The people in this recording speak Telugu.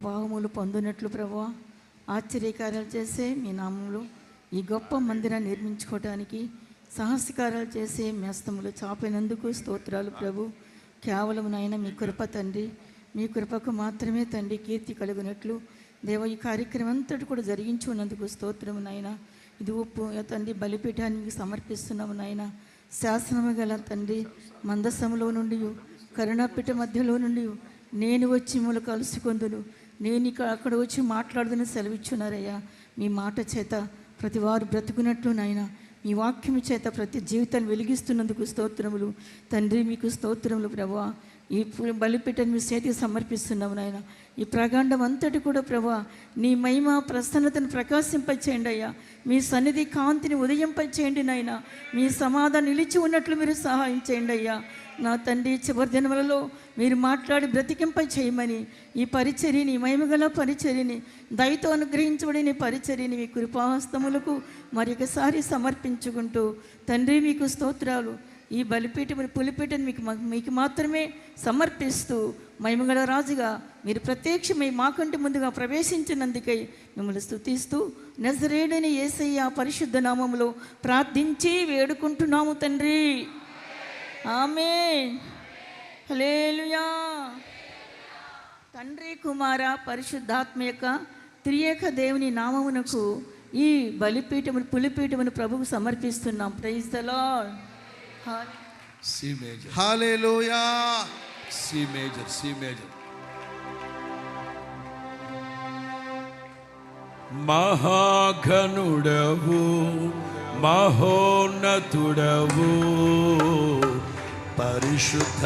భాగములు పొందినట్లు ప్రభువా ఆశ్చర్యకార్యాలు చేసే మీ నామములు ఈ గొప్ప మందిరాన్ని నిర్మించుకోవడానికి సాహసకార్యాలు చేసే మీ హస్తములు చాపినందుకు స్తోత్రాలు ప్రభు. కేవలం నాయన మీ కృప తండ్రి, మీ కృపకు మాత్రమే తండ్రి కీర్తి కలుగునట్లు దేవ ఈ కార్యక్రమం అంతటి కూడా జరిగించుకున్నందుకు స్తోత్రము నాయన. ఇది ఉప్పు తండ్రి బలిపీఠాన్ని మీకు సమర్పిస్తున్నాము నాయన. శాసనము గల తండ్రి మందసములో నుండి కరుణాపీఠ మధ్యలో నుండి నేను వచ్చి మిమ్మల్ని కలుసుకొందును, నేను అక్కడ వచ్చి మాట్లాడుదని సెలవిచ్చున్నారయ్యా. మీ మాట చేత ప్రతి వారు బ్రతుకున్నట్లు నాయన, మీ వాక్యము చేత ప్రతి జీవితాన్ని వెలిగిస్తున్నందుకు స్తోత్రములు తండ్రి. మీకు స్తోత్రములు ప్రభువా. ఈ బలిపీఠను మీ చేతికి సమర్పిస్తున్నాము నాయన. ఈ ప్రాగాండం అంతటి కూడా ప్రభువా నీ మహిమ ప్రసన్నతను ప్రకాశింపచేయండి అయ్యా. మీ సన్నిధి కాంతిని ఉదయింపచేయండి నాయన. మీ సమాధానం నిలిచి ఉన్నట్లు మీరు సహాయం చేయండి అయ్యా. నా తండ్రి చివరి దినములలో మీరు మాట్లాడి బ్రతికింప చేయమని ఈ పరిచర్యని, మహిమగల పరిచర్యని, దయతో అనుగ్రహించబడిన పరిచర్యని మీ కృపాహస్తములకు మరొకసారి సమర్పించుకుంటూ తండ్రి మీకు స్తోత్రాలు. ఈ బలిపీఠముని పులిపీఠను మీకు మాత్రమే సమర్పిస్తూ మహిమగల రాజుగా మీరు ప్రత్యక్షమై మాకంటే ముందుగా ప్రవేశించినందుకై మిమ్మల్ని స్తుతిస్తూ నజరేయుడైన యేసయ్య పరిశుద్ధ నామములో ప్రార్థించి వేడుకుంటున్నాము తండ్రి. ఆమేన్. హల్లెలూయా. తండ్రి, కుమార, పరిశుద్ధాత్మ యొక్క త్రియేక దేవుని నామమునకు ఈ బలిపీఠమును పులిపీఠమును ప్రభువుకు సమర్పిస్తున్నాం. Praise the Lord. C major. Hallelujah. C major. C major. మహాఘనుడవు, మహోన్నతుడవు, పరిశుద్ధ